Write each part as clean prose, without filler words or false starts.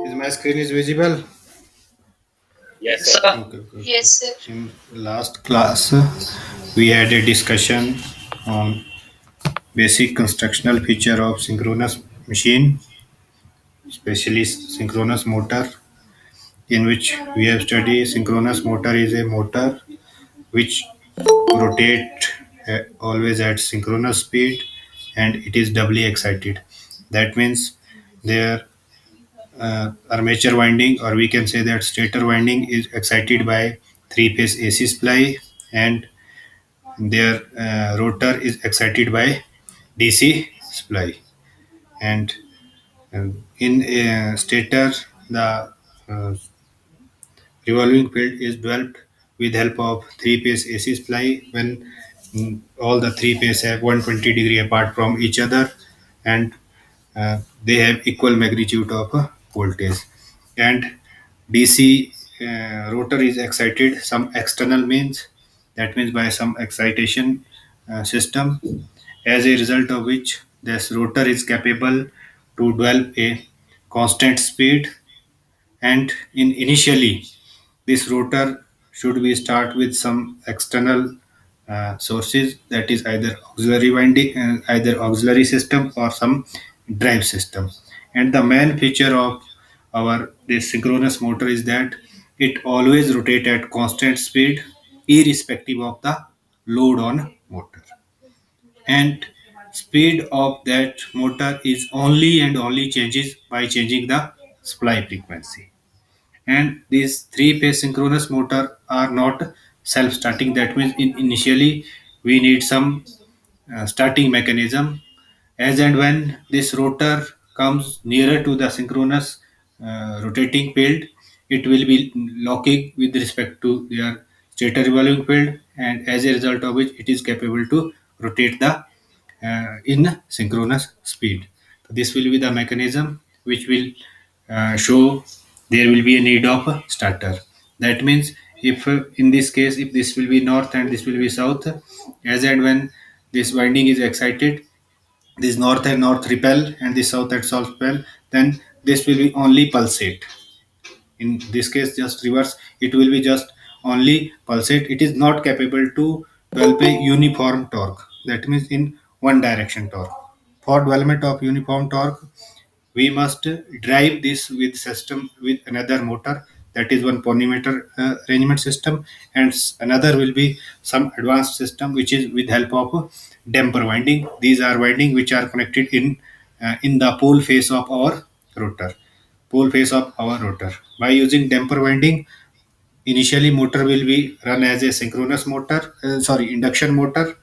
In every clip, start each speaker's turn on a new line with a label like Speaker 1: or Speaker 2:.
Speaker 1: Is my screen is visible?
Speaker 2: Yes, sir.
Speaker 1: Okay, okay. Yes, sir. In last class, we had a discussion on basic constructional feature of synchronous machine, especially synchronous motor, in which we have studied synchronous motor is a motor which rotate always at synchronous speed and it is doubly excited. That means there armature winding, or we can say that stator winding, is excited by three-phase AC supply, and their rotor is excited by DC supply. And in stator, the uh, revolving field is developed with help of three-phase AC supply when all the three phase have 120 degree apart from each other, and they have equal magnitude of voltage. And DC rotor is excited some external means, that means by some excitation system, as a result of which this rotor is capable to develop a constant speed. And in initially this rotor should be start with some external sources, that is either auxiliary winding, either auxiliary system or some drive system. And the main feature of our this synchronous motor is that it always rotate at constant speed irrespective of the load on motor, and speed of that motor is only and only changes by changing the supply frequency. And these three-phase synchronous motor are not self-starting. That means initially we need some starting mechanism. As and when this rotor comes nearer to the synchronous rotating field, it will be locking with respect to their stator revolving field, and as a result of which it is capable to rotate the in synchronous speed. So this will be the mechanism which will show there will be a need of a starter. That means if in this case if this will be north and this will be south, as and when this winding is excited, this north and north repel and this south and south repel, then this will be only pulsate. In this case just reverse, it will be just only pulsate. It is not capable to develop a uniform torque, that means in one direction torque. For development of uniform torque, we must drive this with system with another motor, that is one polymeter arrangement system, and another will be some advanced system which is with help of damper winding. These are winding which are connected in the pole face of our rotor, pole face of our rotor. By using damper winding, initially motor will be run as a synchronous motor, induction motor.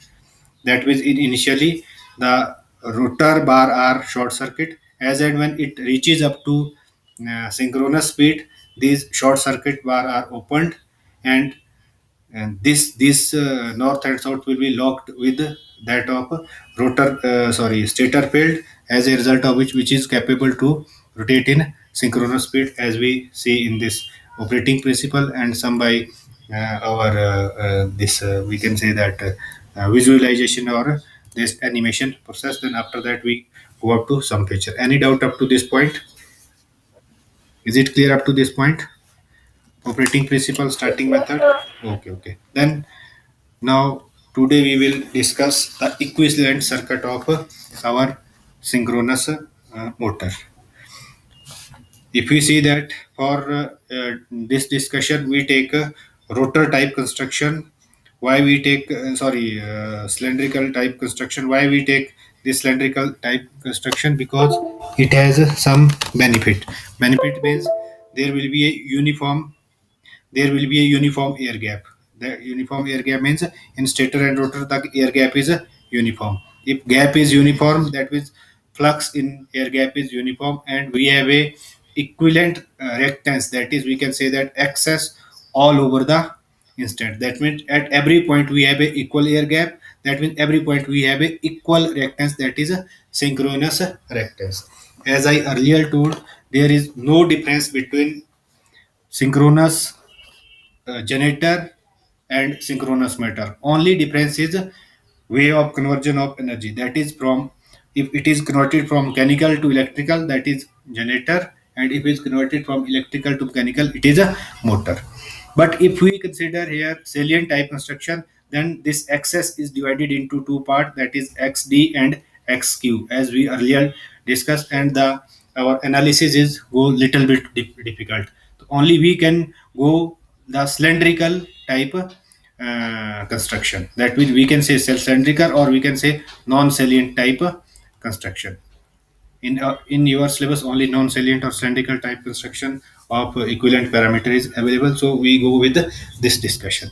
Speaker 1: That means initially the rotor bar are short circuit. As and when it reaches up to synchronous speed, these short circuit bar are opened, and this north and south will be locked with that of stator field, as a result of which is capable to rotate in synchronous speed, as we see in this operating principle, and some by our this we can say that visualization or this animation process. Then after that we go up to some feature. Any doubt up to this point? Is it clear up to this point? Operating principle, starting method. Okay, okay. Then now, today we will discuss the equivalent circuit of our synchronous motor. If we see that for this discussion, we take a rotor type construction. Why we take, cylindrical type construction? Why we take this cylindrical type construction? Because it has some benefit. Benefit means there will be a uniform air gap. The uniform air gap means in stator and rotor the air gap is uniform. If gap is uniform, that means flux in air gap is uniform, and we have a equivalent reactance. That is, we can say that excess all over the instant. That means at every point we have a equal air gap. That means every point we have a equal reactance. That is a synchronous reactance. As I earlier told, there is no difference between synchronous generator and synchronous motor. Only difference is way of conversion of energy. That is from, if it is converted from mechanical to electrical, that is generator, and if it's converted from electrical to mechanical, it is a motor. But if we consider here salient type construction, then this axis is divided into two parts, that is xd and xq, as we earlier discussed, and the our analysis is go little bit difficult. So only we can go the cylindrical type construction. That means we can say cylindrical or we can say non-salient type construction. In your syllabus, only non-salient or cylindrical type construction of equivalent parameter is available. So we go with this discussion.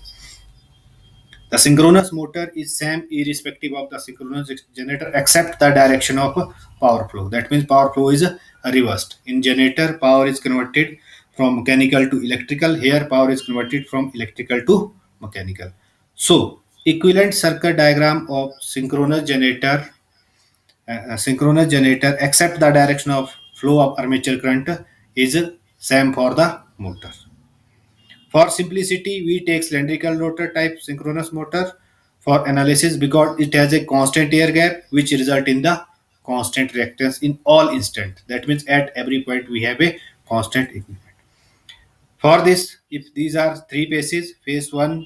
Speaker 1: The synchronous motor is same irrespective of the synchronous generator except the direction of power flow. That means power flow is reversed. In generator, power is converted from mechanical to electrical. Here, power is converted from electrical to mechanical. So, equivalent circuit diagram of synchronous generator except the direction of flow of armature current is same for the motor. For simplicity, we take cylindrical rotor type synchronous motor for analysis because it has a constant air gap which result in the constant reactance in all instant. That means at every point we have a constant equipment. For this, if these are three phases, phase 1,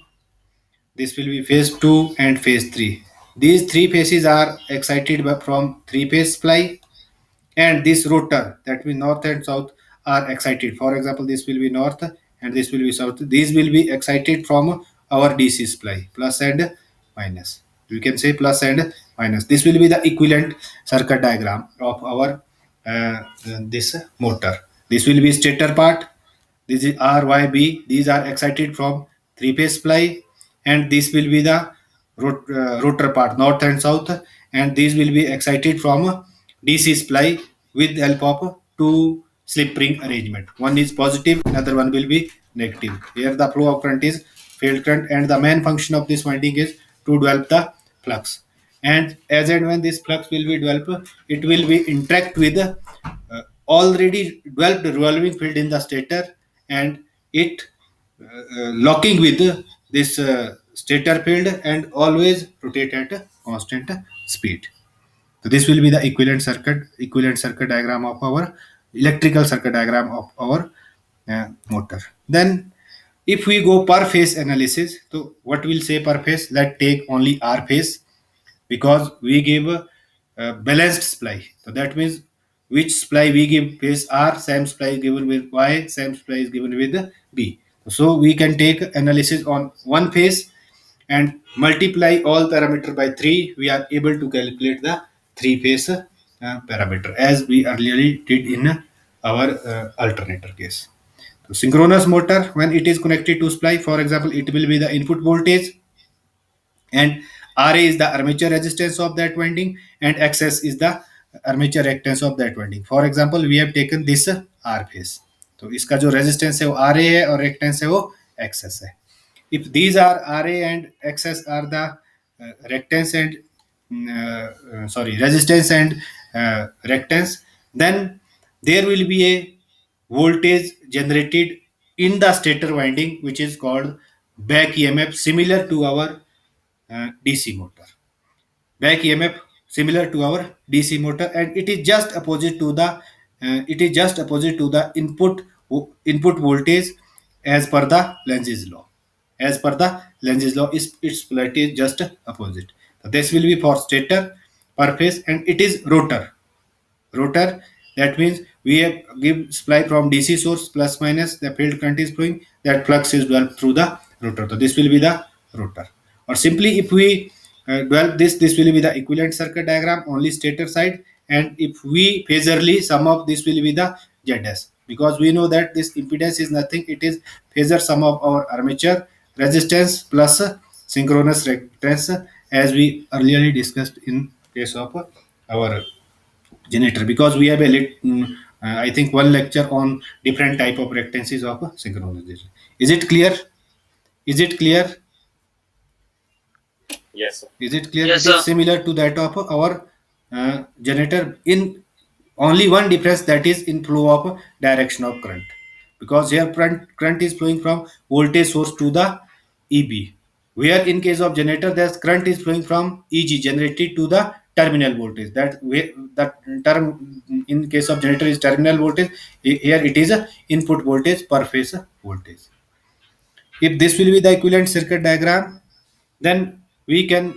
Speaker 1: this will be phase 2 and phase 3. These three phases are excited from three phase supply, and this rotor, that means north and south, are excited. For example, this will be north and this will be south. These will be excited from our DC supply, plus and minus. We can say plus and minus. This will be the equivalent circuit diagram of our this motor. This will be stator part. This is RYB. These are excited from three phase supply, and this will be the rotor part, north and south, and these will be excited from DC supply with the help of two slip ring arrangement. One is positive, another one will be negative. Here the flow of current is field current, and the main function of this winding is to develop the flux. And as and when this flux will be developed, it will be interact with already developed revolving field in the stator, and it locking with this stator field and always rotate at a constant speed. So this will be the equivalent circuit diagram of our electrical circuit diagram of our motor. Then if we go per phase analysis, so what we'll say per phase, let take only R phase because we give a balanced supply. So that means which supply we give phase R, same supply is given with Y, same supply is given with B. So we can take analysis on one phase and multiply all parameter by 3. We are able to calculate the three phase parameter as we earlier did in our alternator case. So synchronous motor, when it is connected to supply, for example, it will be the input voltage, and Ra is the armature resistance of that winding, and Xs is the armature reactance of that winding. For example, we have taken this R phase, तो इसका जो resistance है वो Ra है और reactance है वो Xs है. If these are Ra and Xs are the reactance and resistance and reactance, then there will be a voltage generated in the stator winding which is called back EMF, similar to our DC motor. Back EMF similar to our DC motor, and it is just opposite to the input voltage as per the Lenz's law. As per the Lenz's law, its polarity is just opposite. So this will be for stator per phase, and it is rotor. That means we have give supply from DC source plus minus, the field current is flowing, that flux is developed through the rotor. So this will be the rotor. Or simply if we develop this will be the equivalent circuit diagram, only stator side, and if we phasorly sum of this will be the ZS, because we know that this impedance is nothing, it is phasor sum of our armature resistance plus synchronous reactance, as we earlier discussed in case of our generator, because we have I think one lecture on different type of reactances of synchronization. Is it clear? Is it clear?
Speaker 2: Yes, sir.
Speaker 1: Is it clear?
Speaker 3: Yes,
Speaker 1: It is
Speaker 3: sir.
Speaker 1: similar to that of our generator, in only one difference, that is in flow of direction of current, because here current is flowing from voltage source to the EB, where in case of generator the current is flowing from EG generated to the terminal voltage. That term in case of generator is terminal voltage. Here it is a input voltage per phase voltage. If this will be the equivalent circuit diagram, then we can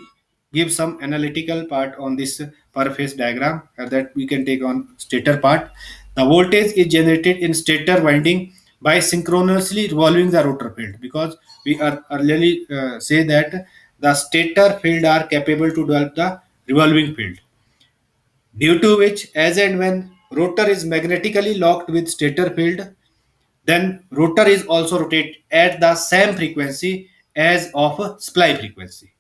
Speaker 1: give some analytical part on this per phase diagram, that we can take on stator part. The voltage is generated in stator winding by synchronously revolving the rotor field, because we are earlier say that the stator field are capable to develop the revolving field, due to which as and when rotor is magnetically locked with stator field, then rotor is also rotate at the same frequency as of a supply frequency.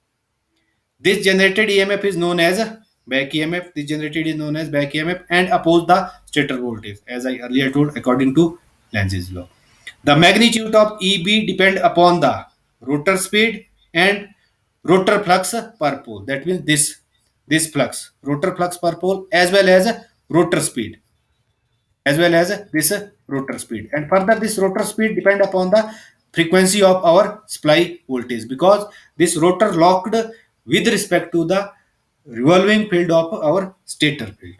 Speaker 1: This generated EMF is known as a back EMF. This generated is known as back EMF and oppose the stator voltage, as I earlier told, according to Lenz's law. The magnitude of EB depend upon the rotor speed and rotor flux per pole. That means this flux, rotor flux per pole, as well as rotor speed, as well as this rotor speed. And further, this rotor speed depend upon the frequency of our supply voltage, because this rotor locked with respect to the revolving field of our stator field.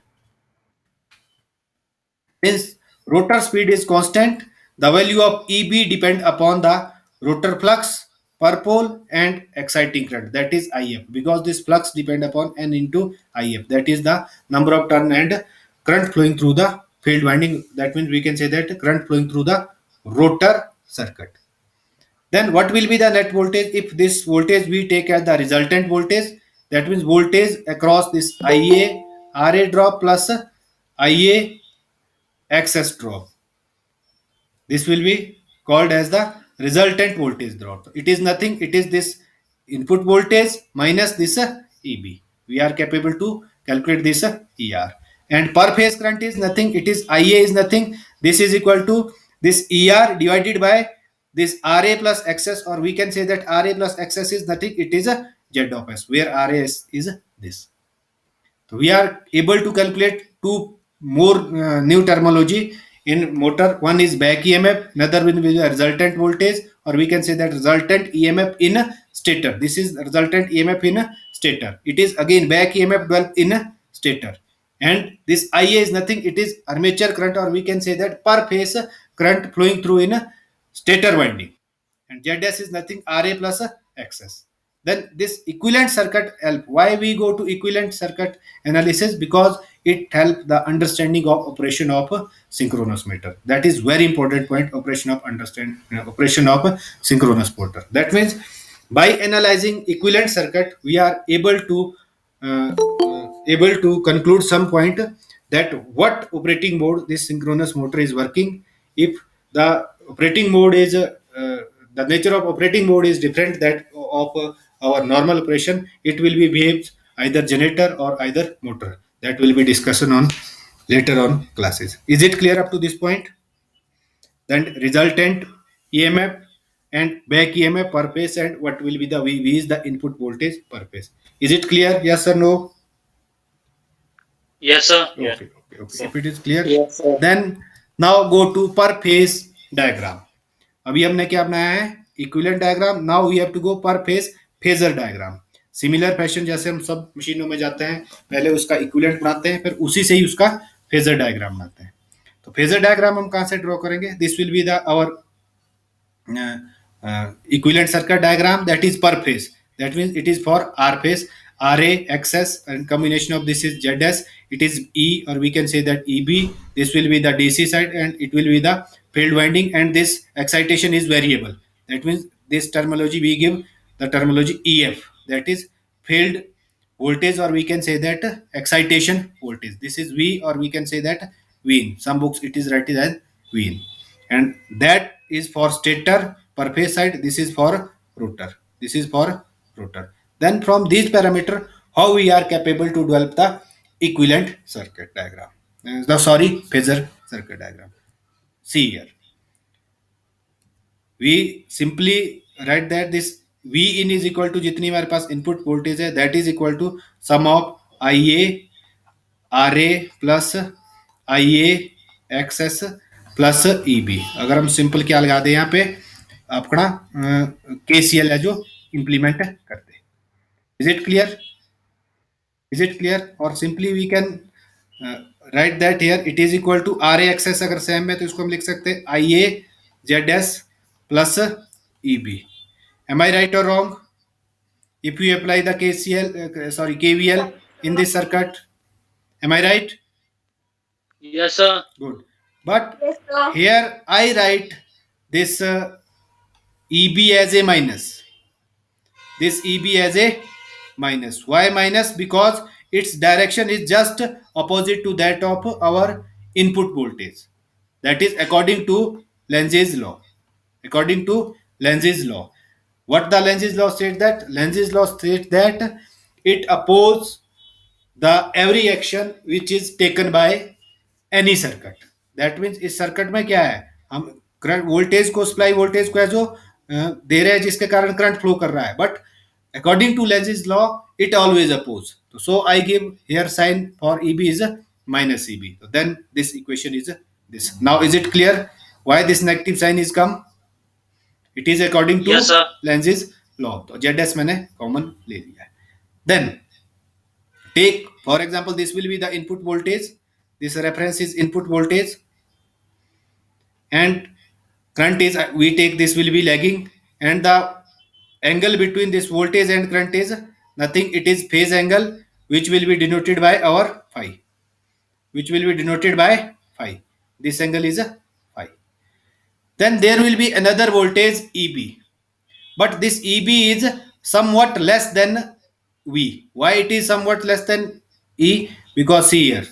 Speaker 1: Since rotor speed is constant, the value of EB depend upon the rotor flux per pole and exciting current, that is IF, because this flux depend upon N into IF, that is the number of turn and current flowing through the field winding. That means we can say that current flowing through the rotor circuit. Then what will be the net voltage? If this voltage we take as the resultant voltage, that means voltage across this IA RA drop plus IA excess drop. This will be called as the resultant voltage drop. It is nothing, it is this input voltage minus this EB. We are capable to calculate this ER. And per phase current is nothing, it is IA is nothing. This is equal to this ER divided by this RA plus XS, or we can say that RA plus XS is nothing, it is a Z of S, where RA is this. So we are able to calculate two more new terminology in motor. One is back EMF, another will be the resultant voltage, or we can say that resultant EMF in a stator. This is resultant EMF in a stator. It is again back EMF developed in a stator. And this IA is nothing, it is armature current, or we can say that per phase current flowing through in a stator winding. And ZS is nothing, RA plus XS. Then this equivalent circuit help. Why we go to equivalent circuit analysis? Because it help the understanding of operation of a synchronous motor. That is very important point. Operation of a synchronous motor. That means by analyzing equivalent circuit, we are able to conclude some point that what operating mode this synchronous motor is working. If the operating mode is the nature of operating mode is different that of our normal operation, it will be behaves either generator or either motor. That will be discussion on later on classes. Is it clear up to this point? Then resultant EMF and back EMF per phase, and what will be the V is the input voltage per phase. Is it clear? Yes or no?
Speaker 2: Yes, sir.
Speaker 1: Okay. If it is clear,
Speaker 3: Yes, sir.
Speaker 1: then now go to per phase diagram. अभी हमने क्या बनाया है? Equivalent diagram. Now we have to go पर phase phasor diagram. Similar fashion जैसे हम सब मशीनों में जाते हैं, पहले उसका इक्विवेलेंट बनाते हैं, फिर उसी से ही उसका फेजर डायग्राम बनाते हैं. तो फेजर डायग्राम हम कहां से ड्रॉ करेंगे? This will be the our equivalent circuit diagram, that is per phase. That means it is for R phase, RA, XS, and combination of this is ZS. It is E, or we can say that EB. This will be the DC side, and it will be the field winding, and this excitation is variable. That means this terminology we give the terminology EF, that is field voltage, or we can say that excitation voltage. This is V, or we can say that V. In some books it is written as V. And that is for stator per phase side. This is for rotor. This is for rotor. Then from these parameter, how we are capable to develop the equivalent circuit diagram. Phasor circuit diagram. See here. We simply write that this V in is equal to जितनी हमारे पास input voltage है, that is equal to sum of IA RA plus IA XS plus EB. अगर हम simple क्या लगा दें यहाँ पे अपना KCL है जो इंप्लीमेंट करते हैं. Is it clear? Is it clear? Or simply we can write that here it is equal to RA XS अगर सेम है तो इसको हम लिख सकते हैं IA ZS plus EB. Am I right or wrong? If we apply the KVL in this circuit, am I right?
Speaker 2: Yes, sir.
Speaker 1: Good. But here I write this EB as a minus. This EB as a minus. Why minus? Because its direction is just opposite to that of our input voltage. That is according to Lenz's law. According to Lenz's law. What the Lenz's law states that? Lenz's law states that it opposes the every action which is taken by any circuit. That means इस circuit में क्या है, हम current voltage को supply voltage को है जो दे रहे हैं जिसके कारण करंट फ्लो कर रहा है, but according to Lenz's law it always oppose. तो so I give here sign for EB is minus eb. So then this equation is this. Now is it clear why this negative sign is come? It is according to
Speaker 2: Yes, sir.
Speaker 1: Lenz's law. तो ZS मैंने common ले लिया है. Then take for example this will be the input voltage. This reference is input voltage and current is we take this will be lagging, and the angle between this voltage and current is nothing, it is phase angle which will be denoted by our phi, which will be denoted by phi. This angle is a phi. Then there will be another voltage EB, but this EB is somewhat less than V. Why it is somewhat less than E? Because see here,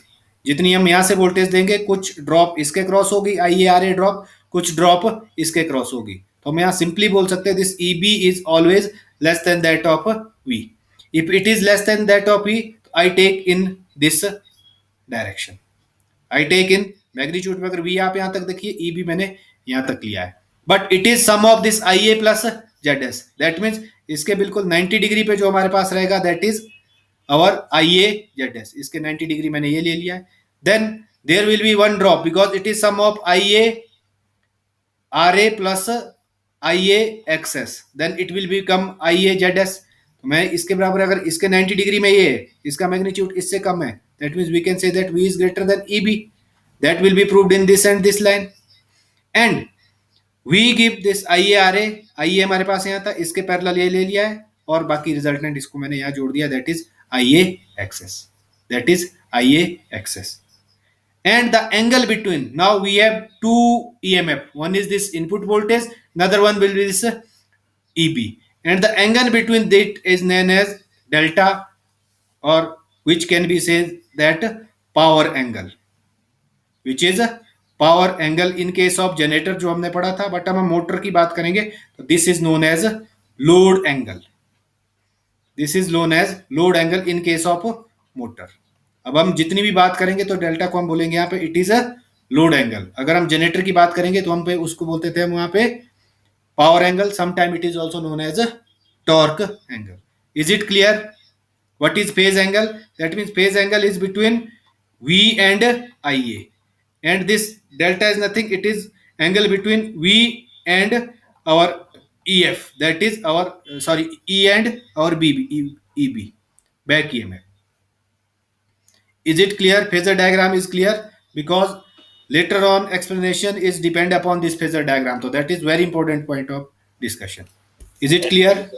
Speaker 1: जितनी हम यहाँ से voltage देंगे कुछ drop इसके cross होगी, I A R A drop, कुछ drop इसके क्रॉस होगी. तो हम यहाँ सिंपली बोल सकते हैं this E B is always less than that of V. If it is less than that of V, I take in this direction. I take in magnitude में अगर वी आप यहाँ तक देखिए, ई बी मैंने यहाँ तक लिया है, but it is some of this I A plus Z S. That means इसके बिल्कुल 90 डिग्री पे जो हमारे पास रहेगा that is our IA ZS. इसके 90 डिग्री मैंने ये ले लिया है. Then there will be one drop because it is sum of IA RA plus IA XS. Then it will become IA ZS. तो मैं इसके बराबर अगर इसके 90 डिग्री में ये है, इसका मैग्नीट्यूड इससे कम है, that means we can say that V is greater than EB. That will be proved in this and this line. And we give this IA RA. IA हमारे पास यहाँ था, इसके पैरेलल ये ले लिया है और बाकी रिजल्टेंट इसको मैंने यहाँ जोड़ दिया, that is IA axis. That is IA axis. And the angle between, now we have two EMF. One is this input voltage, another one will be this EB. And the angle between that is known as delta, or which can be said that power angle. Which is power angle in case of generator जो हमने पढ़ा था, but हम motor की बात करेंगे तो this is known as load angle. This is known as load angle in case of motor. अब हम जितनी भी बात करेंगे तो डेल्टा को हम बोलेंगे यहाँ पे it is a load angle. अगर हम जनरेटर की बात करेंगे तो हम पे उसको बोलते थे हम वहां पे power angle. Sometime it is also known as a torque angle. Is it clear what is phase angle? That means phase angle is between V and IA, and this delta is nothing, it is angle between V and our EF, that is our E and our EB, back EMF. Is it clear? Phasor diagram is clear because later on explanation is depend upon this phasor diagram, so that is very important point of discussion. Is it clear?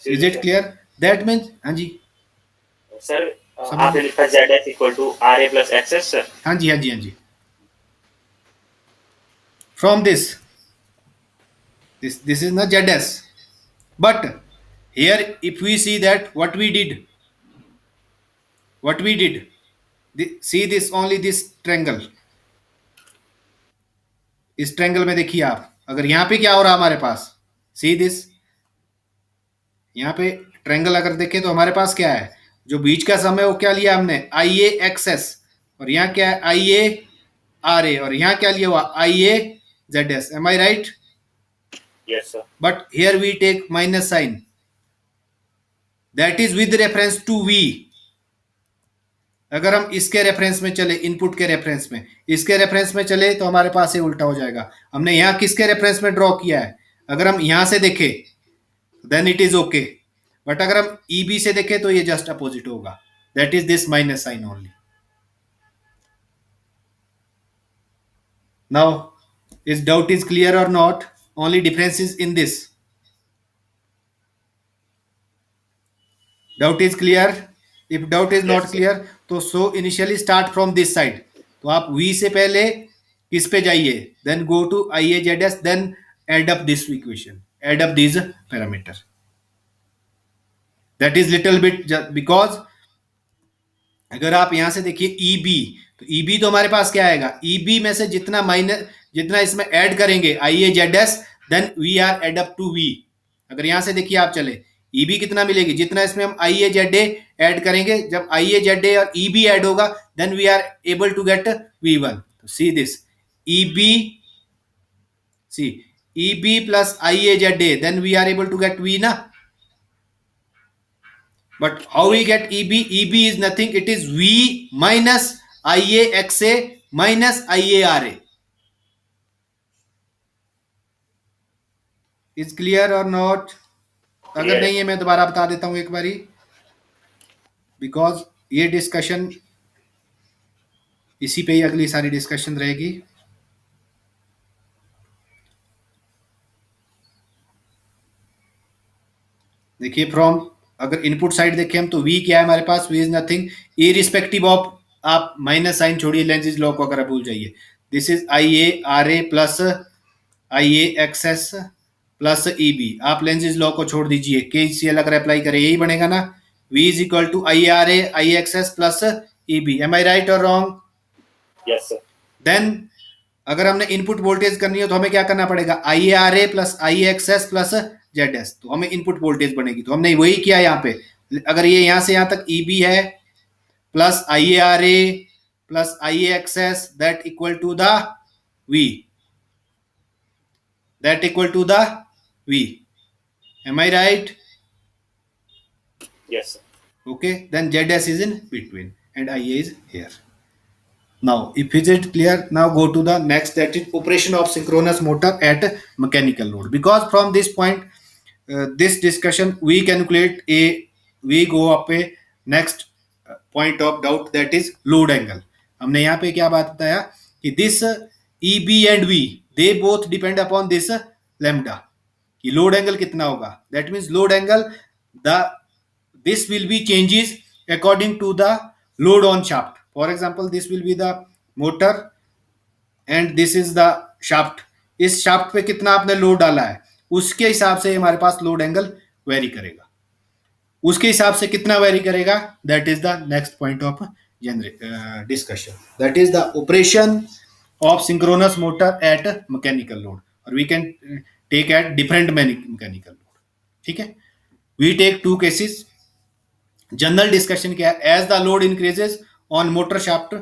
Speaker 1: Is it clear? That means हाँ जी
Speaker 2: sir आपने लिखा ZS equal to RA plus XS. Sir
Speaker 1: हाँ जी हाँ जी हाँ जी. From this is not ZS, but here if we see that what we did, see this only this triangle. इस ट्रायंगल में देखिए आप, अगर यहाँ पे क्या हो रहा है हमारे पास, सी दिस, यहाँ पे ट्रायंगल अगर देखें तो हमारे पास क्या है, जो बीच का सम है वो क्या लिया हमने IA XS, और यहाँ क्या है IA RA, और यहाँ क्या लिया हुआ IA ZS. Am I right?
Speaker 2: Yes sir.
Speaker 1: But here we take minus sign, that is with reference to V. अगर हम इसके रेफरेंस में चले, इनपुट के रेफरेंस में, इसके रेफरेंस में चले तो हमारे पास ये उल्टा हो जाएगा. हमने यहाँ किसके रेफरेंस में ड्रॉ किया है, अगर हम यहाँ से देखें then it is okay, but अगर हम ईबी से देखें तो ये जस्ट अपोजिट होगा, that is this minus sign only. Now is doubt is clear और not? Only difference is in this. Doubt is clear? If doubt is not
Speaker 2: Yes, sir.
Speaker 1: Clear तो so initially start from this side. तो आप V से पहले किस पे जाइए, then go to I A Z S, then add up this equation, add up this parameter. That is little bit, because अगर आप यहां से देखिए ईबी, तो ईबी तो हमारे पास क्या आएगा, ईबी में से जितना माइनस, जितना इसमें ऐड करेंगे I A Z S, then we are add up to V. अगर यहां से देखिए आप चले, ईबी कितना मिलेगी, जितना इसमें हम आई ए जेड ए ऐड करेंगे, जब आई ए जेड ए और ईबी ऐड होगा, then we are able to get V one. See this EB, see EB plus I A Z A, then we are able to get V ना. But how we
Speaker 2: Yes, sir.
Speaker 1: get EB? EB is nothing. It is V minus IAXA minus IARA. Is clear or not? अगर
Speaker 2: Clear.
Speaker 1: नहीं है मैं दोबारा बता देता हूं एक बारी, बिकॉज ये डिस्कशन इसी पे ही अगली सारी डिस्कशन रहेगी. देखिए फ्रॉम, अगर इनपुट साइड देखें हम तो V क्या है हमारे पास, V is nothing irrespective of, आप माइनस साइन छोड़िए, लेंजिस लॉ को अगर भूल जाइए. This is I A R A plus I A X S plus E B. आप लेंजिस लॉ को छोड़ दीजिए, के सी एल अगर अप्लाई करें यही बनेगा ना, V is equal to I R A I X S plus E B. Am I right और रॉन्ग?
Speaker 2: Yes, sir.
Speaker 1: देन अगर हमने इनपुट वोल्टेज करनी हो तो हमें क्या करना पड़ेगा, I A R A plus I X S plus Z S, तो हमें इनपुट वोल्टेज बनेगी. तो हमने वही किया यहाँ पे. अगर ये यहाँ से यहाँ तक ई बी है plus I A R A plus I X S, that equal to the V, that equal to the V. Am I right?
Speaker 2: Yes, sir.
Speaker 1: Okay, then ZS is in between and IA is here. Now, if is it clear, now go to the next, that is operation of synchronous motor at mechanical load. Because from this point, this discussion, we calculate a, we go up a next point of doubt, that is load angle. हमने यहाँ पे क्या बात बताया कि this EB and V, they both depend upon this lambda, कि load angle कितना होगा. That means load angle, the this will be changes according to the load on shaft. For example this will be the motor and this is the shaft. इस shaft पे कितना आपने load डाला है, उसके हिसाब से हमारे पास लोड एंगल वेरी करेगा. उसके हिसाब से कितना वेरी करेगा, that is the next point of discussion. That is the operation of synchronous motor at mechanical load, और we can take at different mechanical load. ठीक है, we take two cases. General discussion क्या है, as the load increases on motor shaft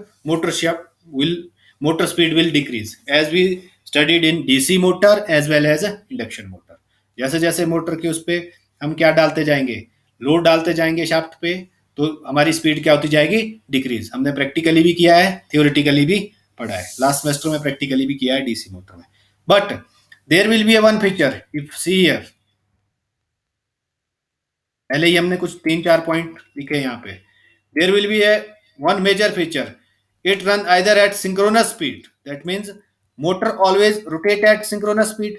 Speaker 1: will, motor speed will decrease, as we studied in DC motor as well as induction motor. जैसे जैसे motor के उस पे हम क्या डालते जाएंगे, लोड डालते जाएंगे शाफ्ट पे, तो हमारी स्पीड क्या होती जाएगी, डिक्रीज. हमने प्रैक्टिकली भी किया है, थियोरिटिकली भी पढ़ा है, लास्ट सेमेस्टर में प्रैक्टिकली भी किया है डीसी मोटर में. But there will be a one feature, if see here, पहले ही हमने कुछ 3-4 पॉइंट लिखे यहाँ पे. There will be a one major feature, it run either at synchronous speed, that means motor always rotate at synchronous speed.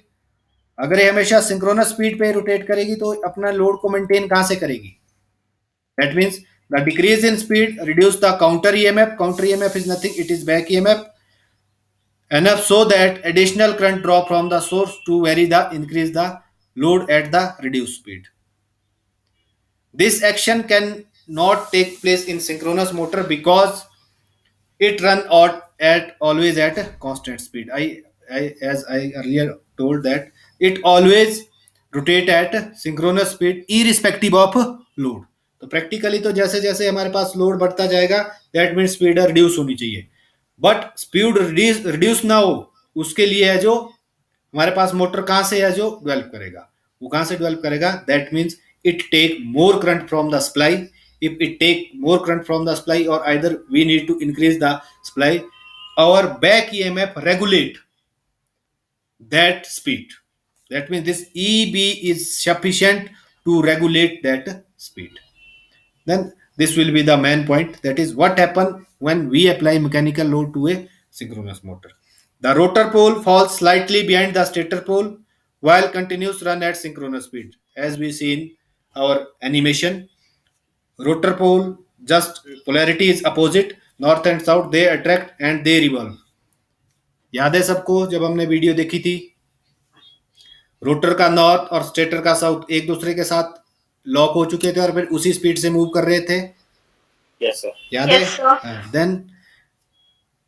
Speaker 1: अगर ये हमेशा सिंक्रोनस स्पीड पे रोटेट करेगी तो अपना लोड को मेंटेन कहां से करेगी. That means the decrease in speed reduce the counter EMF. Counter EMF is nothing, it is back EMF, enough so that additional current draw from the source to vary the increase the load at the reduced speed. This action can not take place in synchronous motor because it run at always at constant speed. As I earlier told that it always rotate at synchronous speed irrespective of load. तो practically तो जैसे जैसे हमारे पास load बढ़ता जाएगा, that mean speed reduce होनी चाहिए. But speed reduce ना हो, उसके लिए है जो हमारे पास मोटर कहां से है जो डेवलप करेगा, वो कहां से डेवलप करेगा, that means it take more current from the supply. If it take more current from the supply, or either we need to increase the supply, our back EMF regulate that speed. That means this EB is sufficient to regulate that speed. Then this will be the main point, that is what happen when we apply mechanical load to a synchronous motor. The rotor pole falls slightly behind the stator pole while continues run at synchronous speed. As we see in our animation, rotor pole just polarity is opposite, north and south they attract and they revolve. याद है सबको जब हमने video देखी थी, rotor का north और stator का साउथ एक दूसरे के साथ लॉक हो चुके थे और फिर उसी स्पीड से मूव कर रहे थे.
Speaker 2: Yes, sir.
Speaker 1: याद है? Then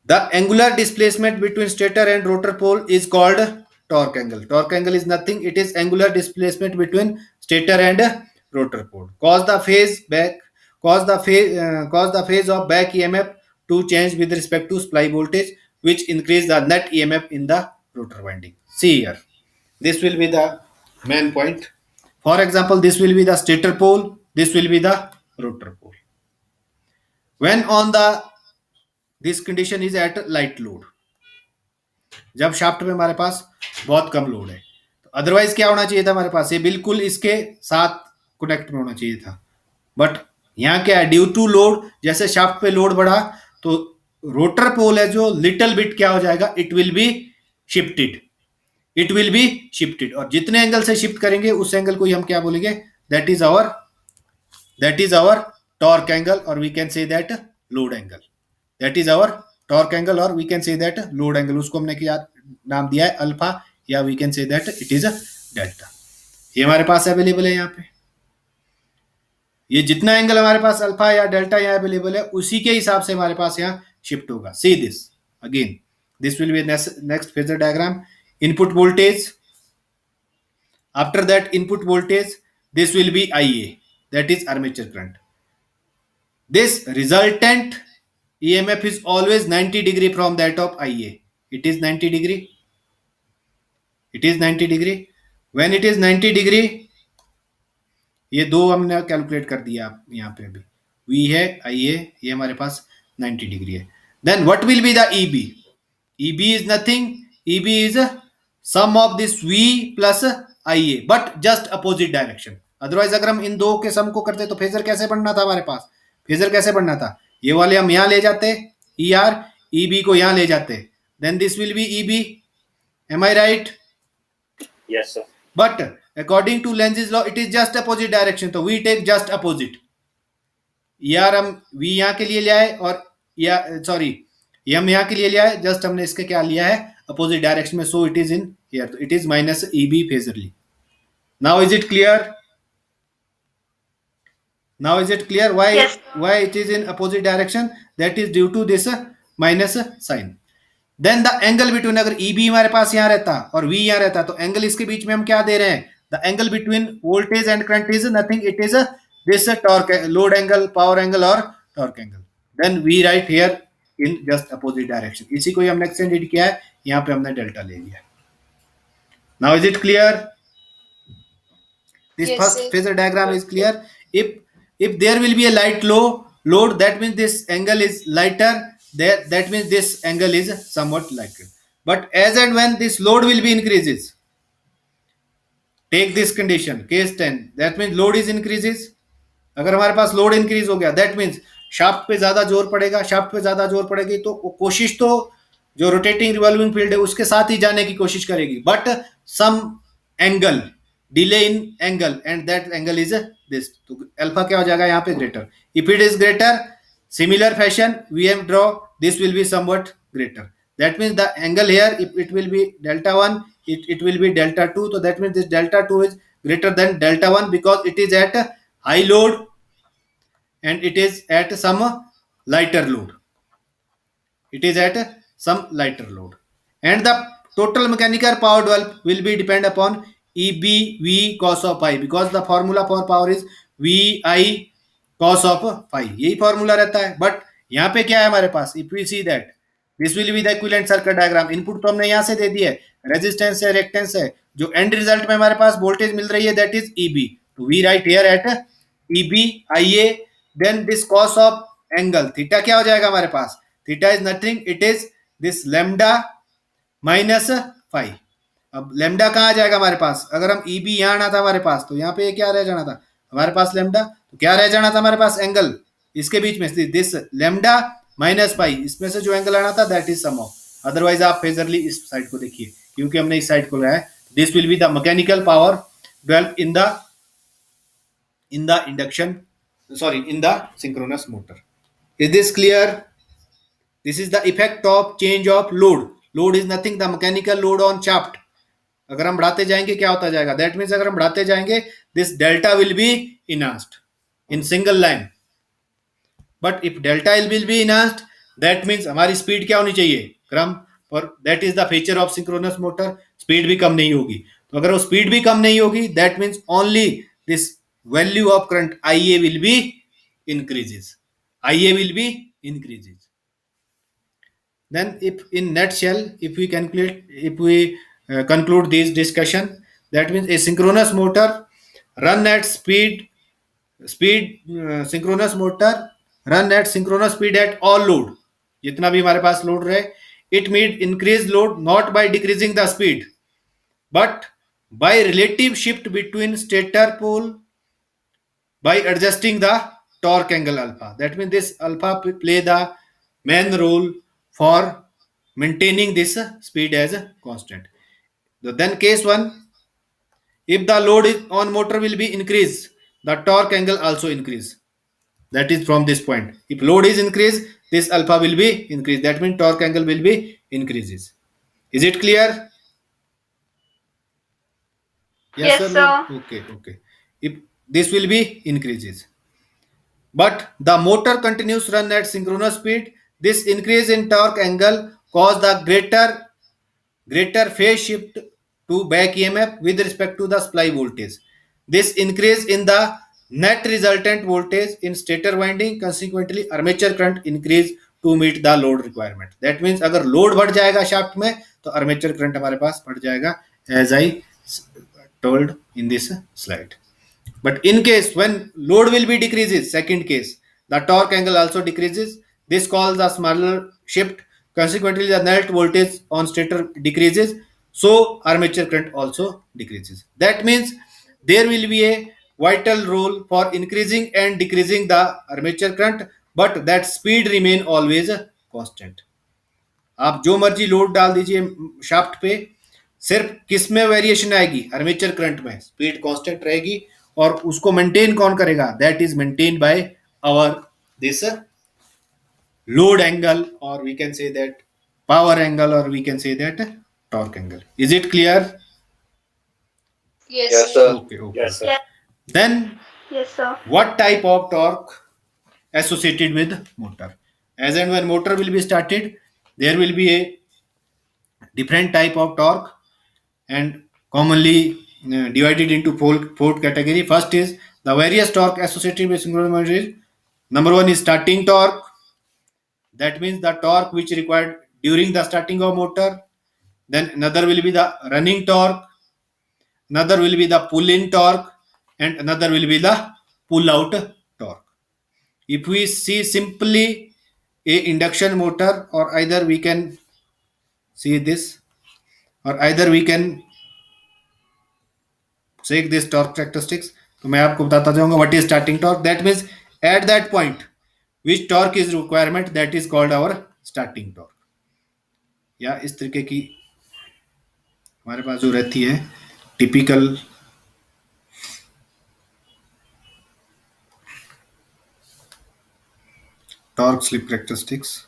Speaker 1: the angular displacement between stator and rotor pole is called torque angle. Torque angle is nothing, it is angular displacement between stator and rotor pole. Cause the phase of back EMF to change with respect to supply voltage, which increase the net EMF in the rotor winding. See here, this will be the main point. For example, this will be the stator pole, this will be the rotor pole. When on the this condition is at light load, जब shaft में हमारे पास बहुत कम load है, तो otherwise क्या होना चाहिए था हमारे पास, ये बिल्कुल इसके साथ कनेक्ट में होना चाहिए था. बट यहाँ क्या है, ड्यू टू लोड, जैसे शाफ्ट पे लोड बढ़ा तो रोटर पोल है जो लिटिल बिट क्या हो जाएगा, it will be shifted, it will be shifted. और जितने एंगल से शिफ्ट करेंगे उस एंगल को ही हम क्या बोलेंगे, that is our torque angle, और we can say that load angle. That is our torque angle, और we can say that load angle. उसको हमने क्या नाम दिया है, अल्फा, या we can say that it is delta. ये हमारे पास अवेलेबल है यहाँ पे, ये जितना एंगल हमारे पास अल्फा या डेल्टा यहाँ अवेलेबल है उसी के हिसाब से हमारे पास यहाँ शिफ्ट होगा. See this again, this will B next phasor diagram. Input voltage, after that input voltage, this will be IA, that is armature current. This resultant EMF is always 90 degree from that of IA. It is 90 degree. It is 90 degree. When it is 90 degree, ये दो हमने calculate कर दिया यहाँ पे अभी, V है, IA, ये हमारे पास 90 डिग्री है. Then what will be the EB? EB is nothing. EB is sum of this V plus IA, but just opposite direction. Otherwise अगर हम इन दो के सम को करते तो फेजर कैसे बनना था हमारे पास, फेजर कैसे बनना था, ये वाले हम यहाँ ले जाते, ER, EB को यहाँ ले जाते, then this will be EB. Am I right?
Speaker 2: Yes, sir.
Speaker 1: But according to Lenz law it is just opposite direction, तो we take just opposite. ER हम V यहाँ के लिए ले आए, और या सॉरी हम यहाँ के लिए ले आए, जस्ट हमने इसके क्या लिया है, अपोजिट डायरेक्शन में, so it is in here, तो it is minus EB phasorly. Now is it clear? Now is it clear why
Speaker 3: Yes.
Speaker 1: why it is in opposite direction? That is due to this minus sign. Then the angle between, अगर EB हमारे पास यहाँ रहता और V यहाँ रहता, तो angle इसके बीच में हम क्या दे रहे हैं, the angle between voltage and current is nothing, it is this torque, load angle, power angle or torque angle. Then we write here in just opposite direction. इसी को ही हमने एक्सटेंडेड किया है, यहाँ पे हमने डेल्टा ले लिया. Now is it clear? This
Speaker 3: Yes,
Speaker 1: first
Speaker 3: sir.
Speaker 1: phasor diagram is clear. If there will be a light load, that means this angle is lighter, that means this angle is somewhat lighter. But as and when this load will be increases, take this condition case 10, that means load is increases. अगर हमारे पास load increase हो गया, that means shaft पे ज्यादा जोर पड़ेगा, shaft पे ज्यादा जोर पड़ेगी तो कोशिश तो जो रोटेटिंग रिवॉल्विंग फील्ड है उसके साथ ही जाने की कोशिश करेगी, but some angle delay in angle, and that angle is this, तो अल्फा क्या हो जाएगा यहाँ पे, greater. If it is greater, similar fashion we have draw, this will be somewhat greater. That means the angle here, if it will be delta 1, it will be delta 2, so that means this delta 2 is greater than delta 1 because it is at high load and it is at some lighter load. It is at some lighter load, and the total mechanical power developed will be depend upon EBV cos of phi, because the formula for power is VI cos of phi. यही formula रहता है. But यहाँ पे क्या है हमारे पास, if we see that this will be the equivalent circuit diagram. Input तो हमने यहाँ से दे दिया है, रेजिस्टेंस है, रिएक्टेंस है, जो एंड रिजल्ट में हमारे पास वोल्टेज मिल रही है दैट इज EB. तो we write here at EB IA, then this cos of angle theta क्या हो जाएगा हमारे पास, theta is nothing, it is this lambda minus phi अब लेमडा कहाँ आ जाएगा हमारे पास, अगर हम ई बी यहाँ आना था हमारे पास, तो यहाँ पे क्या रह जाना था हमारे पास लेमडा, तो क्या रह जाना था हमारे पास एंगल इसके बीच में, दिस लेमडा माइनस पाई, इसमें से जो एंगल आना था that is some of, otherwise आप फेजरली इस साइड को देखिए, क्योंकि हमने इस साइड को लिया है, this will be the mechanical power develop in the induction, sorry, in the synchronous motor. Is this clear? This is the effect of change of load. Load is nothing, the mechanical load on shaft. अगर हम बढ़ाते जाएंगे क्या होता जाएगा, that means अगर हम बढ़ाते जाएंगे this delta will be enhanced in single line, but if delta will be enhanced that means हमारी स्पीड क्या होनी चाहिए क्रम, और that is the feature of synchronous motor, speed भी कम नहीं होगी, तो अगर वो स्पीड भी कम नहीं होगी that means only this value of current I A will be increases, ia will be increases. Then if in nutshell, if we conclude this discussion, that means a synchronous motor run at synchronous motor run at synchronous speed at all load, जितना भी हमारे पास load रहे, it means increase load not by decreasing the speed but by relative shift between stator pole by adjusting the torque angle alpha. That means this alpha play the main role for maintaining this speed as a constant. So then case 1, if the load is on motor will be increased, the torque angle also increase. That is from this point. If load is increased, this alpha will be increased. That means torque angle will be increases. Is it clear? Yes,
Speaker 3: Yes,
Speaker 1: sir. No?
Speaker 3: sir.
Speaker 1: Okay. If this will be increases. But the motor continues run at synchronous speed. This increase in torque angle cause the greater phase shift to back EMF with respect to the supply voltage. This increase in the net resultant voltage in stator winding, consequently armature current increase to meet the load requirement. That means अगर load बढ़ जाएगा shaft में तो armature current हमारे पास बढ़ जाएगा, as I told in this slide. But in case when load will be decreases, second case, the torque angle also decreases. This causes a smaller shift. Consequently, the net voltage on stator decreases. So armature current also decreases. That means there will be a vital role for increasing and decreasing the armature current, but that speed remain always constant. आप जो मर्जी load डाल दीजिए shaft पे, सिर्फ किस में variation आएगी, आर्मेचर करंट में, स्पीड कांस्टेंट रहेगी, और उसको मेंटेन कौन करेगा, that is maintain by our this load angle, और we can say that power angle, और we can say that torque angle. Is it clear?
Speaker 3: Yes.
Speaker 2: Yes, sir.
Speaker 1: Okay.
Speaker 2: Yes, sir.
Speaker 3: Yes.
Speaker 1: Then
Speaker 3: Yes, sir.
Speaker 1: what type of torque associated with motor? As and when motor will be started, there will be a different type of torque, and commonly divided into four category. First is the various torque associated with synchronous motor. Number one is starting torque. That means the torque which required during the starting of motor. Then another will be the running torque. Another will be the pull-in torque, and another will be the pull-out torque. If we see simply a induction motor, or either we can see this, or either we can check this torque characteristics. तो मैं आपको बताता जाऊंगा what is starting torque. That means at that point which torque is requirement, that is called our starting torque. या इस तरीके की हमारे पास जो रहती है typical torque slip characteristics.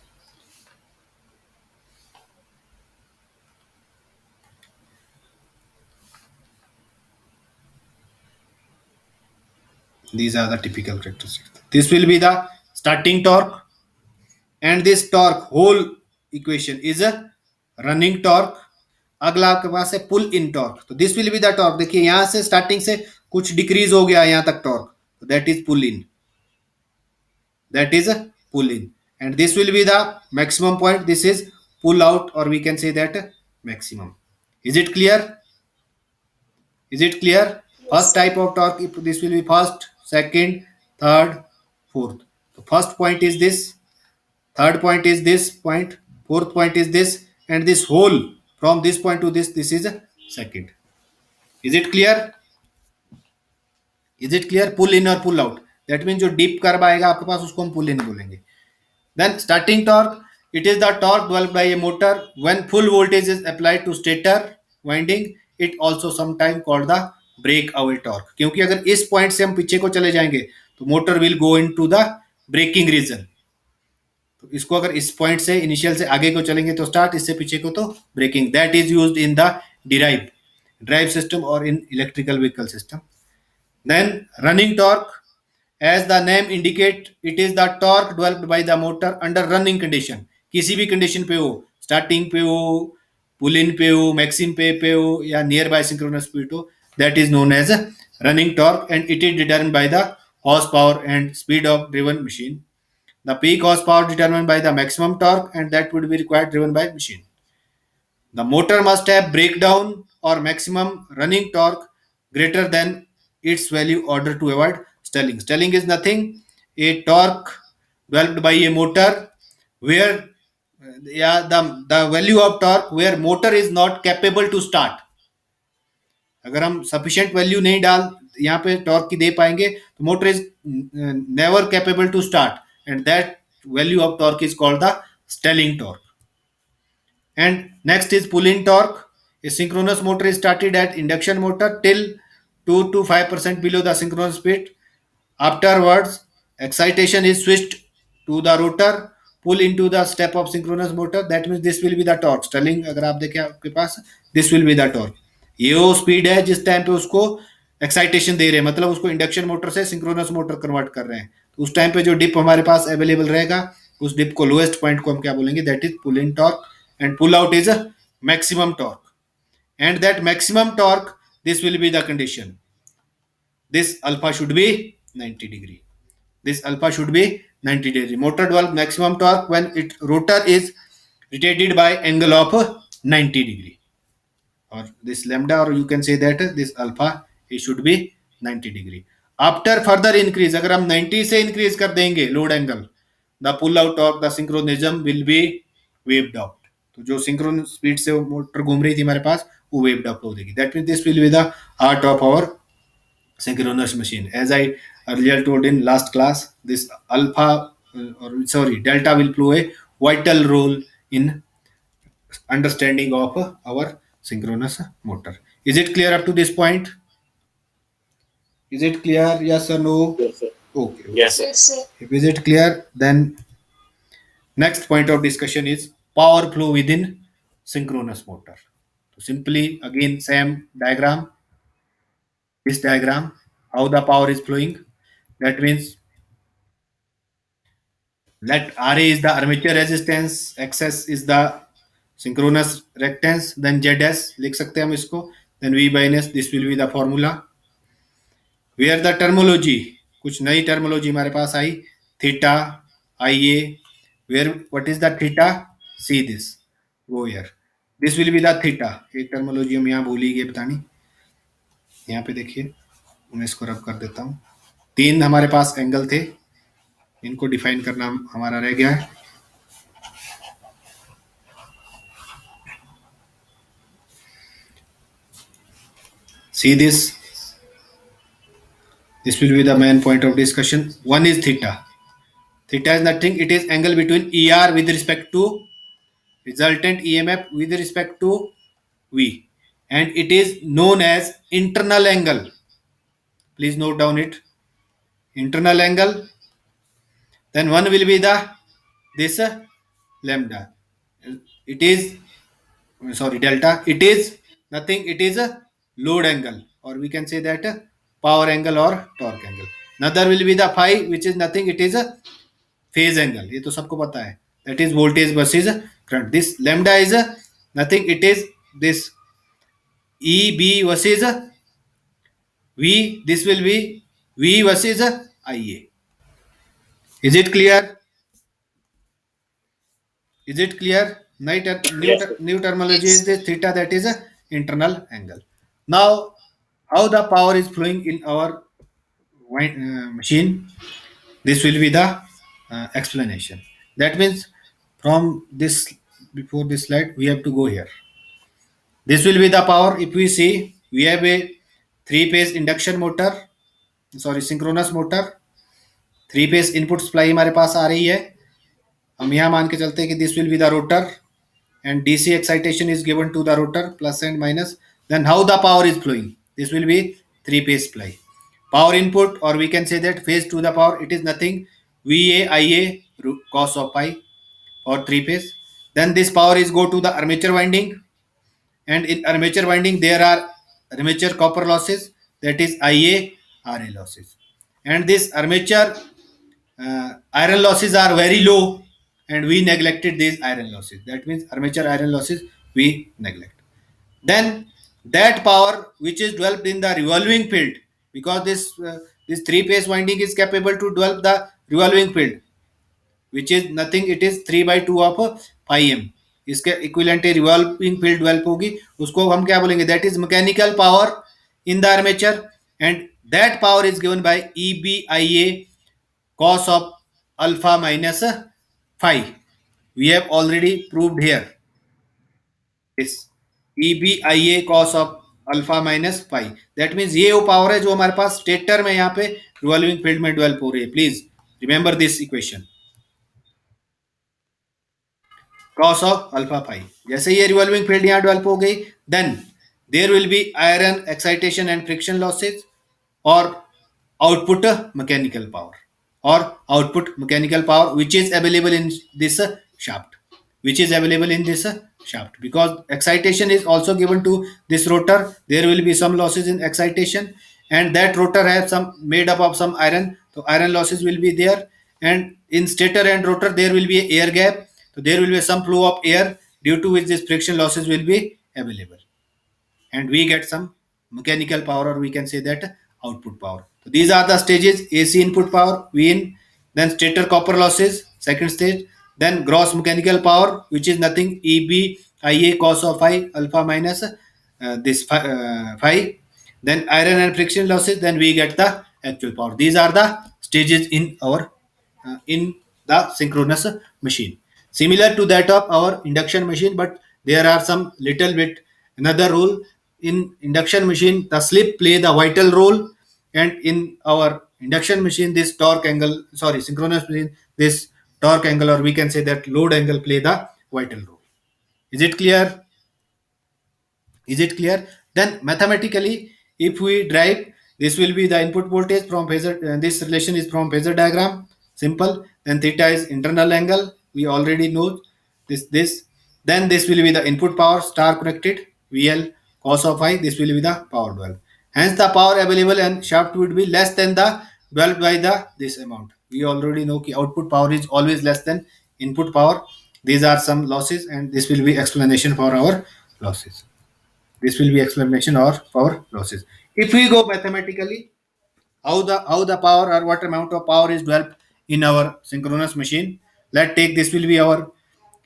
Speaker 1: These are the typical characteristics. This will be the starting torque, and this torque whole equation is a running torque. अगला आपके पास है पुल इन टॉर्क. तो this will be the torque. देखिए यहां से starting से कुछ decrease हो गया यहां तक टॉर्क, तो that is pull in, that is pull in. And this will be the maximum point, this is pull out, और we can say that maximum. Is it clear? Is it clear? First type of torque, if this will be first, second, third, fourth. So first point is this, third point is this point, fourth point is this, and this whole from this point to this is second. Is it clear? Is it clear? Pull in और pull out. That means जो deep curve आएगा आपके पास उसको हम pull in बोलेंगे. Then starting torque, it is the torque developed by a motor when full voltage is applied to stator winding. It also sometimes called the breakaway torque. क्योंकि अगर इस point से हम पीछे को चले जाएंगे तो motor will go into the braking region. तो इसको अगर इस पॉइंट से इनिशियल से आगे को चलेंगे तो स्टार्ट, इससे पीछे को तो braking. That is used in the drive system और in electrical vehicle system. Then running torque, as the name indicate, it is the torque developed by the motor under running condition. किसी भी condition पे हो, starting पे हो, पुल इन पे हो, maxim पे हो या नियर बाय सिंक्रोनस स्पीड हो, that is known as running torque and it is determined by the horsepower and speed of driven machine. The peak horsepower determined by the maximum torque and that would be required driven by machine. The motor must have breakdown or maximum running torque greater than its value order to avoid stalling. Stalling is nothing, a torque developed by a motor where the value of torque where motor is not capable to start. अगर हम sufficient value नहीं डाल यहाँ पे torque की दे पाएंगे तो motor is never capable to start and that value of torque is called the stalling torque. And next is pull-in torque. A synchronous motor is started at induction motor till 2 to 5% below the synchronous speed. Afterwards, excitation is switched to the rotor, pull into the step of synchronous motor. That means this will be the torque. Stalling अगर आप देखें आपके पास, this will be the torque. ये वो speed है जिस time पे उसको एक्साइटेशन दे रहे हैं, मतलब उसको इंडक्शन मोटर से सिंक्रोनस मोटर कन्वर्ट कर रहे हैं. तो उस टाइम पे जो डिप हमारे पास अवेलेबल रहेगा उस डिप को लोएस्ट पॉइंट को हम क्या बोलेंगे, that is pull in torque. And pull out is a maximum torque, and that maximum torque, this will be the condition. This alpha should be 90 degree. This alpha should be 90 degree. Motor develop maximum torque when its rotor is rotated by angle of 90 degree, or this lambda, or you can say that this alpha it should be 90 degree. After further increase, अगर हम 90 से increase कर देंगे load angle, the pull out torque, the synchronism will be waved out. तो जो सिंक्रोन speed से motor घूम रही थी हमारे पास वो वेव्ड अप हो देगी. That mean this will be the heart of our synchronous machine. As I earlier told in last class, this alpha delta will play a vital role in understanding of our synchronous motor. Is it clear up to this point? Is it clear? Yes or no?
Speaker 2: Yes, sir.
Speaker 1: Okay.
Speaker 2: Yes, sir.
Speaker 3: Yes, sir.
Speaker 1: If is it clear, then next point of discussion is power flow within synchronous motor. So simply again same diagram, this diagram, how the power is flowing. That means let Ra is the armature resistance, Xs is the synchronous reactance, then Zs लिख सकते हैं हम इसको, then V by Ns, this will be the formula. Where the terminology, कुछ नई terminology हमारे पास आई, theta, Ia, where what is the theta? See this, go here. This will be the theta. एक terminology हम यहाँ भूल ही गए बतानी. यहाँ पे देखिए मैं इसको रब कर देता हूँ. तीन हमारे पास एंगल थे, इनको डिफाइन करना हमारा रह गया है. See this. This will be the main point of discussion. One is theta. Theta is nothing. It is angle between ER with respect to resultant EMF with respect to V, and it is known as internal angle. Please note down it. Internal angle. Then one will be the this lambda. It is delta. It is nothing. It is a load angle, or we can say that power angle or torque angle. Another will be the phi, which is nothing. It is a phase angle. ये तो सबको पता है. That is voltage versus current. This lambda is nothing. It is this EB versus V. This will be V versus IA. Is it clear? Is it clear? New terminology is this theta, that is a internal angle. Now, how the power is flowing in our machine? This will be the explanation. That means from this, before this slide, we have to go here. This will be the power. If we see, we have a three-phase induction motor, sorry synchronous motor, three phase input supply हमारे पास आ रही है. हम यहाँ मान के चलते हैं कि this will be the rotor and DC excitation is given to the rotor plus and minus. Then how the power is flowing? This will be three phase supply. Power input, or we can say that phase to the power, it is nothing VA IA cos of pi or three phase. Then this power is go to the armature winding, and in armature winding there are armature copper losses, that is IA RA losses, and this armature iron losses are very low, and we neglected these iron losses. That means armature iron losses we neglect. Then that power which is developed in the revolving field, because this three phase winding is capable to develop the revolving field, which is nothing, it is 3 by 2 of pi m. इसके equivalent revolving field develop होगी, उसको हम क्या बोलेंगे, that is mechanical power in the armature, and that power is given by EBIA cos of alpha minus phi. We have already proved here. This EBIA cos of alpha minus phi. That means ये वो power है जो हमारे पास stator में यहाँ पे revolving field में develop हो रही है. Please remember this equation. Cos of alpha phi. जैसे ये रिवॉल्विंग फील्ड यहाँ डेवलप हो गई, then there will be iron excitation and friction losses, और output mechanical power, or output mechanical power which is available in this shaft, which is available in this shaft, because excitation is also given to this rotor. There will be some losses in excitation, and that rotor has some made up of some iron, so iron losses will be there. And in stator and rotor there will be a air gap, so there will be some flow of air, due to which this friction losses will be available, and we get some mechanical power, or we can say that output power. So these are the stages: AC input power, V in, then stator copper losses, second stage, then gross mechanical power, which is nothing EB IA cos of phi alpha minus this phi, then iron and friction losses, then we get the actual power. These are the stages in our in the synchronous machine, similar to that of our induction machine, but there are some little bit another role. In induction machine the slip play the vital role, and in our induction machine this torque angle, sorry synchronous machine, this torque angle, or we can say that load angle, play the vital role. Is it clear? Is it clear? Then mathematically, if we drive, this will be the input voltage from phasor. This relation is from phasor diagram. Simple. Then theta is internal angle. We already know this. Then this will be the input power star connected VL cos of phi. This will be the power dwell. Hence the power available and shaft would be less than the dwelled by the this amount. We already know that output power is always less than input power. These are some losses, and this will be explanation for our losses. This will be explanation of power losses. If we go mathematically, how the power, or what amount of power is developed in our synchronous machine. Let's take this will be our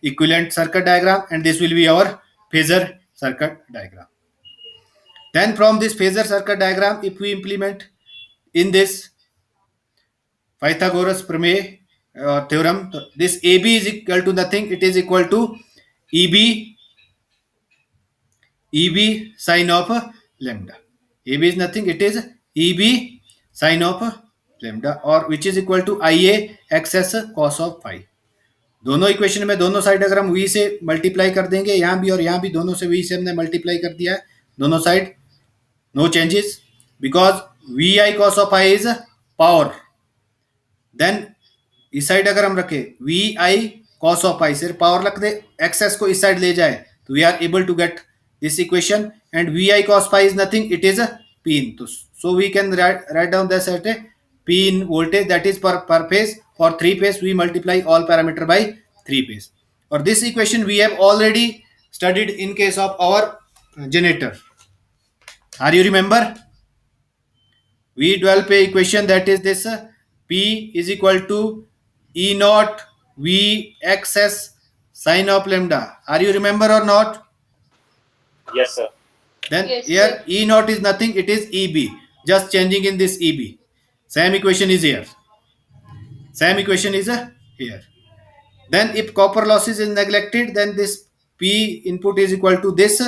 Speaker 1: equivalent circuit diagram, and this will be our phasor circuit diagram. Then from this phasor circuit diagram, if we implement in this Pythagoras Prameya theorem, this AB is equal to nothing. It is equal to EB sine of lambda. AB is nothing, it is EB sine of lambda, or which is equal to IA XS cos of phi. दोनों equation में दोनों side अगर हम v से multiply कर देंगे, यहाँ भी और यहाँ भी दोनों से v से हमने मल्टीप्लाई कर दिया है, दोनों side no changes, because VI cos of phi is power. Then इस साइड अगर हम रखें VI cos of phi, सिर्फ पावर रख दे, XS को इस साइड ले जाए, तो we are able to get this equation, and VI cos phi is nothing, it is a P in. So we can write down this at a P in voltage, that is per phase. For three phase we multiply all parameter by three phase, or this equation we have already studied in case of our generator. Are you remember? We develop a equation that is this P is equal to E naught V XS sine of lambda. Are you remember or not?
Speaker 2: Yes, sir.
Speaker 1: Then
Speaker 3: Yes,
Speaker 1: here
Speaker 3: sir.
Speaker 1: E naught is nothing, it is EB. Just changing in this EB. Same equation is here. Same equation is here. Then if copper losses is neglected, then this P input is equal to this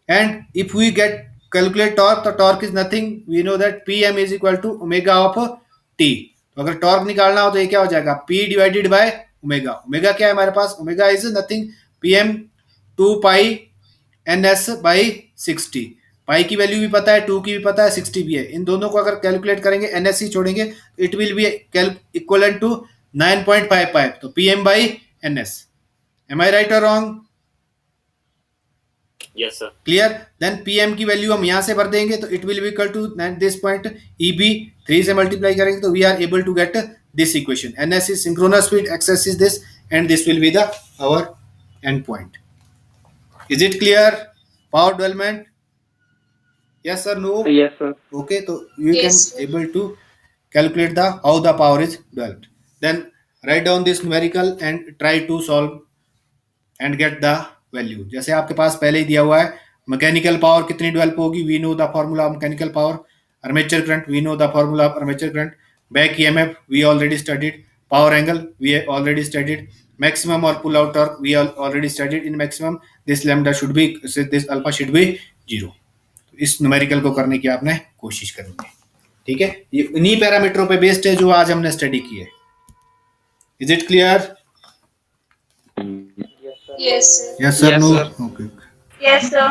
Speaker 1: And if we get calculate torque, the torque is nothing. We know that Pm is equal to omega of t. तो अगर torque निकालना हो तो ये क्या हो जाएगा, P divided by omega. Omega क्या है हमारे पास, omega is nothing Pm 2 pi NS by 60. Pi की वैल्यू भी पता है, 2 की भी पता है, 60 भी है. इन दोनों को अगर कैलकुलेट करेंगे, NS ही छोड़ेंगे, it will be equal to 9.55. तो Pm by NS. Am I right और wrong?
Speaker 2: Yes, sir.
Speaker 1: Clear. Then PM की वैल्यू हम यहां से भर देंगे तो it will be equal to this point EB 3 से मल्टीप्लाई करेंगे तो we are able to get this equation. NS is synchronous speed, XS is this, and this will be the our end point. Is it clear? Power development? yes or no?
Speaker 4: Yes, sir.
Speaker 1: Okay, so you
Speaker 3: Yes,
Speaker 1: can
Speaker 3: sir.
Speaker 1: able to calculate the how the power is developed. Then write down this numerical and try to solve and get the value. जैसे आपके पास पहले ही दिया हुआ है, mechanical power कितनी develop होगी, we know the formula of mechanical power. Armature current, we know the formula of armature current. Back EMF we already studied. Power angle we already studied. Maximum और pull out torque we already studied. In maximum this lambda should be, this alpha should be 0. इस numerical को करने की आपने कोशिश करनी है. ठीक है, ये इन्हीं पैरामीटरों पे बेस्ड है जो आज हमने स्टडी की है. Is it clear?
Speaker 3: Yes, sir.
Speaker 1: Yes sir,
Speaker 4: Yes,
Speaker 1: no?
Speaker 4: sir.
Speaker 1: Okay.
Speaker 3: Yes, sir.